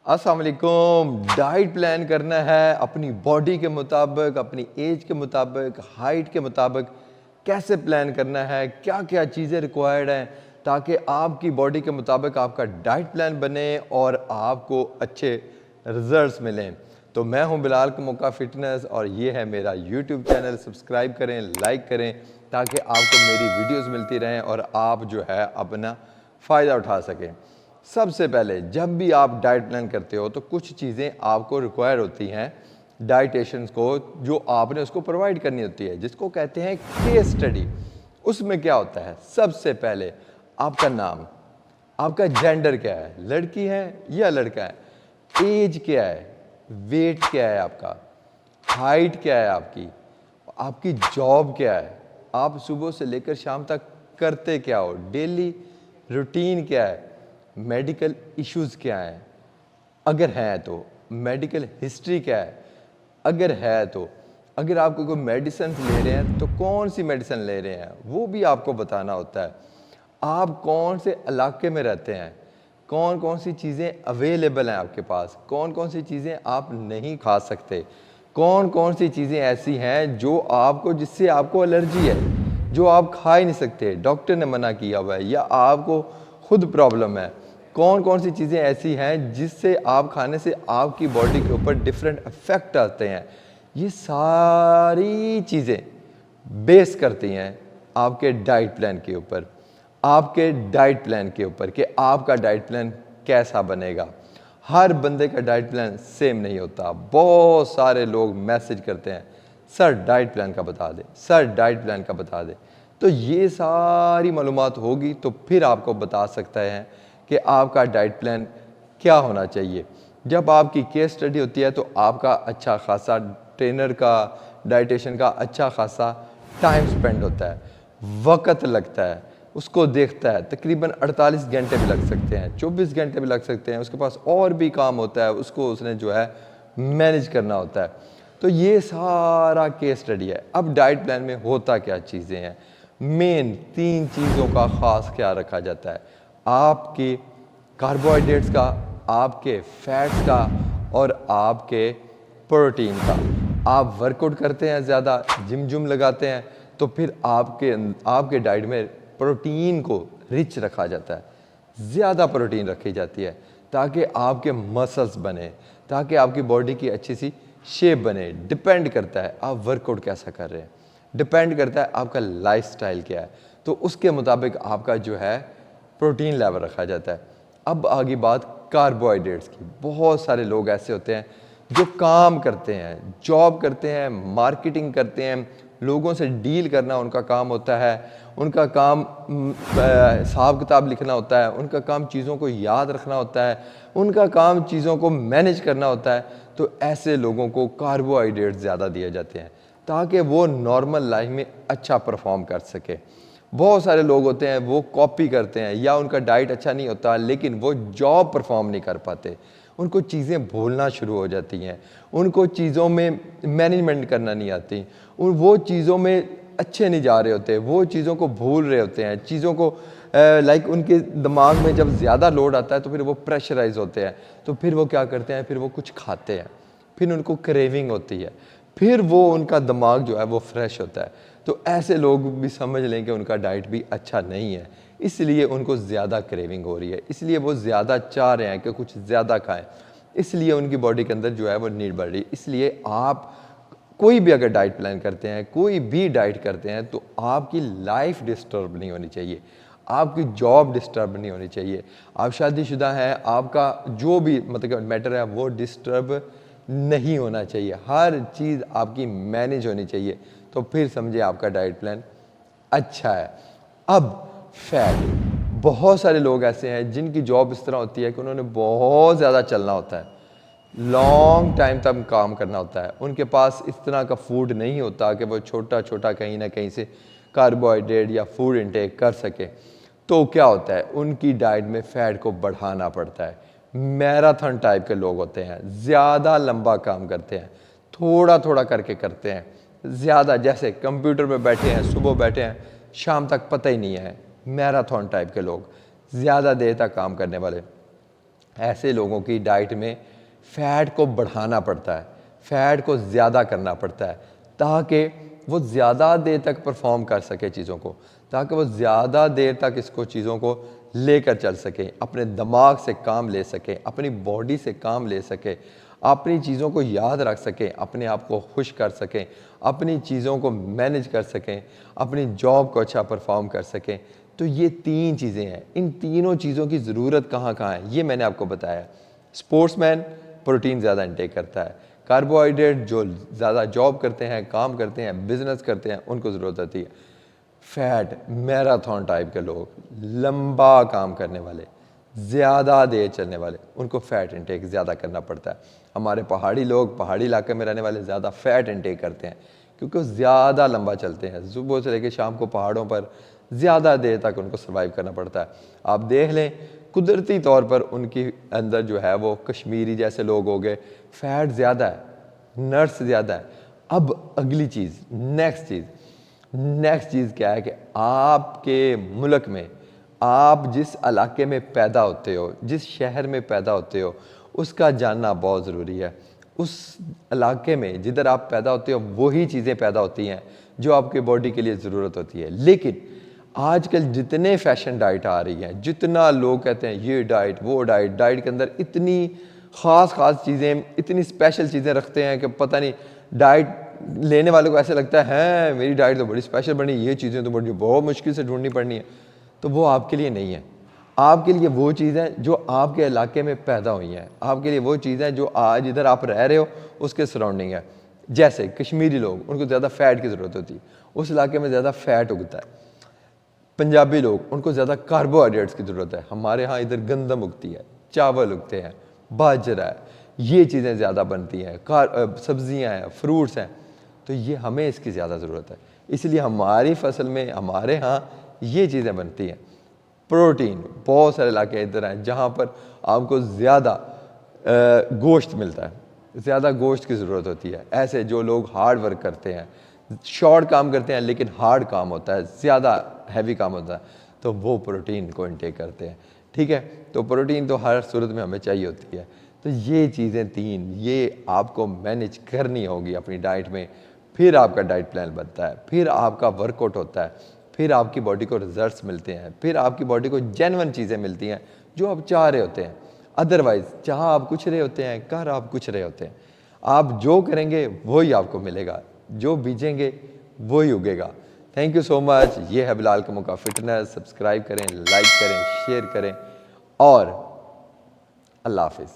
अस्सलाम वालेकुम। Diet plan करना है अपनी बॉडी के मुताबिक, अपनी एज के मुताबिक, हाइट के मुताबिक। कैसे प्लान करना है, क्या क्या चीज़ें रिक्वायर्ड हैं ताकि आपकी बॉडी के मुताबिक आपका डाइट प्लान बने और आपको अच्छे रिजल्ट्स मिलें। तो मैं हूं बिलाल कमोका फिटनेस और ये है मेरा यूट्यूब चैनल। सब्सक्राइब करें, लाइक करें ताकि आपको मेरी वीडियोस मिलती रहें और आप जो है अपना फ़ायदा उठा सकें। सबसे पहले जब भी आप डाइट प्लान करते हो तो कुछ चीज़ें आपको रिक्वायर होती हैं डाइटेशियंस को, जो आपने उसको प्रोवाइड करनी होती है, जिसको कहते हैं केस स्टडी। उसमें क्या होता है, सबसे पहले आपका नाम, आपका जेंडर क्या है, लड़की है या लड़का है, एज क्या है, वेट क्या है आपका, हाइट क्या है आपकी, आपकी जॉब क्या है, आप सुबह से लेकर शाम तक करते क्या हो, डेली रूटीन क्या है, मेडिकल इश्यूज़ क्या हैं, अगर है तो मेडिकल हिस्ट्री क्या है, अगर है तो अगर आपको कोई मेडिसिन ले रहे हैं तो कौन सी मेडिसिन ले रहे हैं वो भी आपको बताना होता है। आप कौन से इलाके में रहते हैं, कौन कौन सी चीज़ें अवेलेबल हैं आपके पास, कौन कौन सी चीज़ें आप नहीं खा सकते, कौन कौन सी चीज़ें ऐसी हैं जो आपको, जिससे आपको एलर्जी है, जो आप खा ही नहीं सकते, डॉक्टर ने मना किया हुआ है या आपको खुद प्रॉब्लम है। कौन कौन सी चीज़ें ऐसी हैं जिससे आप खाने से आपकी बॉडी के ऊपर डिफरेंट इफ़ेक्ट आते हैं। ये सारी चीज़ें बेस करती हैं आपके डाइट प्लान के ऊपर, आपके डाइट प्लान के ऊपर कि आपका डाइट प्लान कैसा बनेगा। हर बंदे का डाइट प्लान सेम नहीं होता। बहुत सारे लोग मैसेज करते हैं, सर डाइट प्लान का बता दें, सर डाइट प्लान का बता दें। तो ये सारी मालूमात होगी तो फिर आपको बता सकता है कि आपका डाइट प्लान क्या होना चाहिए। जब आपकी केस स्टडी होती है तो आपका अच्छा खासा ट्रेनर का, डाइटिशियन का अच्छा खासा टाइम स्पेंड होता है, वक्त लगता है, उसको देखता है। तकरीबन 48 घंटे भी लग सकते हैं, 24 घंटे भी लग सकते हैं। उसके पास और भी काम होता है, उसको उसने जो है मैनेज करना होता है। तो ये सारा केस स्टडी है। अब डाइट प्लान में होता क्या चीज़ें हैं, मेन 3 चीज़ों का ख़ास ख्याल रखा जाता है। आपके कार्बोहाइड्रेट्स का, आपके फैट्स का और आपके प्रोटीन का। आप वर्कआउट करते हैं, ज़्यादा जिम लगाते हैं, तो फिर आपके डाइट में प्रोटीन को रिच रखा जाता है, ज़्यादा प्रोटीन रखी जाती है ताकि आपके मसल्स बने, ताकि आपकी बॉडी की अच्छी सी शेप बने। डिपेंड करता है आप वर्कआउट कैसा कर रहे हैं, डिपेंड करता है आपका लाइफस्टाइल क्या है, तो उसके मुताबिक आपका जो है प्रोटीन लेवल रखा जाता है। अब आगे बात कार्बोहाइड्रेट्स की। बहुत सारे लोग ऐसे होते हैं जो काम करते हैं, जॉब करते हैं, मार्केटिंग करते हैं, लोगों से डील करना उनका काम होता है, उनका काम हिसाब किताब लिखना होता है, उनका काम चीज़ों को याद रखना होता है, उनका काम चीज़ों को मैनेज करना होता है। तो ऐसे लोगों को कार्बोहाइड्रेट ज़्यादा दिए जाते हैं ताकि वो नॉर्मल लाइफ में अच्छा परफॉर्म कर सके। बहुत सारे लोग होते हैं वो कॉपी करते हैं या उनका डाइट अच्छा नहीं होता लेकिन वो जॉब परफॉर्म नहीं कर पाते, उनको चीज़ें भूलना शुरू हो जाती हैं, उनको चीज़ों में मैनेजमेंट करना नहीं आती, वो चीज़ों में अच्छे नहीं जा रहे होते, वो चीज़ों को भूल रहे होते हैं, चीज़ों को लाइक उनके दिमाग में जब ज़्यादा लोड आता है तो फिर वो प्रेशराइज होते हैं। तो फिर वो क्या करते हैं, फिर वो कुछ खाते हैं, फिर उनको क्रेविंग होती है, फिर वो उनका दिमाग जो है वो फ्रेश होता है। तो ऐसे लोग भी समझ लें कि उनका डाइट भी अच्छा नहीं है, इसलिए उनको ज़्यादा क्रेविंग हो रही है, इसलिए वो ज़्यादा चाह रहे हैं कि कुछ ज़्यादा खाएं, इसलिए उनकी बॉडी के अंदर जो है वो नीड बढ़ रही है। इसलिए आप कोई भी अगर डाइट प्लान करते हैं, कोई भी डाइट करते हैं, तो आपकी लाइफ डिस्टर्ब नहीं होनी चाहिए, आपकी जॉब डिस्टर्ब नहीं होनी चाहिए। आप शादीशुदा हैं, आपका जो भी मतलब मैटर है वो डिस्टर्ब नहीं होना चाहिए, हर चीज़ आपकी मैनेज होनी चाहिए। तो फिर समझे आपका डाइट प्लान अच्छा है। अब फैट, बहुत सारे लोग ऐसे हैं जिनकी जॉब इस तरह होती है कि उन्होंने बहुत ज़्यादा चलना होता है, लॉन्ग टाइम तक काम करना होता है, उनके पास इस तरह का फूड नहीं होता कि वो छोटा छोटा कहीं ना कहीं से कार्बोहाइड्रेट या फूड इंटेक कर सके। तो क्या होता है, उनकी डाइट में फ़ैट को बढ़ाना पड़ता है। मैराथन टाइप के लोग होते हैं, ज़्यादा लंबा काम करते हैं, थोड़ा थोड़ा करके करते हैं, ज़्यादा जैसे कंप्यूटर पे बैठे हैं, सुबह बैठे हैं, शाम तक पता ही नहीं है। मैराथन टाइप के लोग, ज़्यादा देर तक काम करने वाले, ऐसे लोगों की डाइट में फ़ैट को बढ़ाना पड़ता है, फ़ैट को ज़्यादा करना पड़ता है ताकि वो ज़्यादा देर तक परफॉर्म कर सके चीज़ों को, ताकि वो ज़्यादा देर तक इसको चीज़ों को लेकर चल सकें, अपने दिमाग से काम ले सकें, अपनी बॉडी से काम ले सकें, अपनी चीज़ों को याद रख सकें, अपने आप को खुश कर सकें, अपनी चीज़ों को मैनेज कर सकें, अपनी जॉब को अच्छा परफॉर्म कर सकें। तो ये 3 चीज़ें हैं। इन तीनों चीज़ों की ज़रूरत कहाँ कहाँ है ये मैंने आपको बताया। स्पोर्ट्समैन प्रोटीन ज़्यादा इंटेक करता है, कार्बोहाइड्रेट जो ज़्यादा जॉब करते हैं, काम करते हैं, बिजनेस करते हैं, उनको ज़रूरत होती है। फैट मैराथन टाइप के लोग, लंबा काम करने वाले, ज़्यादा देर चलने वाले, उनको फ़ैट इंटेक ज़्यादा करना पड़ता है। हमारे पहाड़ी लोग, पहाड़ी इलाके में रहने वाले ज़्यादा फ़ैट इंटेक करते हैं क्योंकि वो ज़्यादा लंबा चलते हैं। सुबह से लेकर शाम को पहाड़ों पर ज़्यादा देर तक उनको सर्वाइव करना पड़ता है। आप देख लें, कुदरती तौर पर उनके अंदर जो है वो कश्मीरी जैसे लोग हो गए, फ़ैट ज़्यादा है, नर्स ज़्यादा है। अब अगली चीज़, नेक्स्ट चीज़ क्या है कि आपके मुल्क में, आप जिस इलाके में पैदा होते हो, जिस शहर में पैदा होते हो, उसका जानना बहुत ज़रूरी है। उस इलाके में जिधर आप पैदा होते हो वही चीज़ें पैदा होती हैं जो आपके बॉडी के लिए ज़रूरत होती है। लेकिन आजकल जितने फैशन डाइट आ रही हैं, जितना लोग कहते हैं ये डाइट वो डाइट, डाइट के अंदर इतनी ख़ास चीज़ें, इतनी स्पेशल चीज़ें रखते हैं कि पता नहीं, डाइट लेने वालों को ऐसे लगता है मेरी डाइट तो बड़ी स्पेशल बनी, ये चीज़ें तो बड़ी बहुत मुश्किल से ढूंढनी पड़नी है। तो वो आपके लिए नहीं है। आपके लिए वो चीज़ें जो आपके इलाके में पैदा हुई हैं, आपके लिए वो चीज़ें जो आज इधर आप रह रहे हो उसके सराउंडिंग है। जैसे कश्मीरी लोग, उनको ज़्यादा फ़ैट की ज़रूरत होती है, उस इलाके में ज़्यादा फ़ैट उगता है। पंजाबी लोग, उनको ज़्यादा कार्बोहाइड्रेट्स की ज़रूरत है। हमारे यहाँ इधर गंदम उगती है, चावल उगते हैं, बाजरा है, ये चीज़ें ज़्यादा बनती हैं, सब्जियाँ हैं, फ्रूट्स हैं, तो ये हमें इसकी ज़्यादा ज़रूरत है। इसलिए हमारी फसल में, हमारे यहाँ ये चीज़ें बनती हैं। प्रोटीन, बहुत सारे इलाके इधर हैं जहाँ पर आपको ज़्यादा गोश्त मिलता है, ज़्यादा गोश्त की ज़रूरत होती है। ऐसे जो लोग हार्ड वर्क करते हैं, शॉर्ट काम करते हैं लेकिन हार्ड काम होता है, ज़्यादा हैवी काम होता है, तो वो प्रोटीन को इंटेक करते हैं। ठीक है, तो प्रोटीन तो हर सूरत में हमें चाहिए होती है। तो ये चीज़ें 3 ये आपको मैनेज करनी होगी अपनी डाइट में, फिर आपका डाइट प्लान बनता है, फिर आपका वर्कआउट होता है, फिर आपकी बॉडी को रिजल्ट्स मिलते हैं, फिर आपकी बॉडी को जेन्युइन चीज़ें मिलती हैं जो आप चाह रहे होते हैं। अदरवाइज़ चाह आप कुछ रहे होते हैं, कर आप कुछ रहे होते हैं। आप जो करेंगे वही आपको मिलेगा, जो बीजेंगे वही उगेगा। Thank you so much. ये है बिलाल कमोका फिटनेस। सब्सक्राइब करें, लाइक करें, शेयर करें और अल्लाह हाफिज़।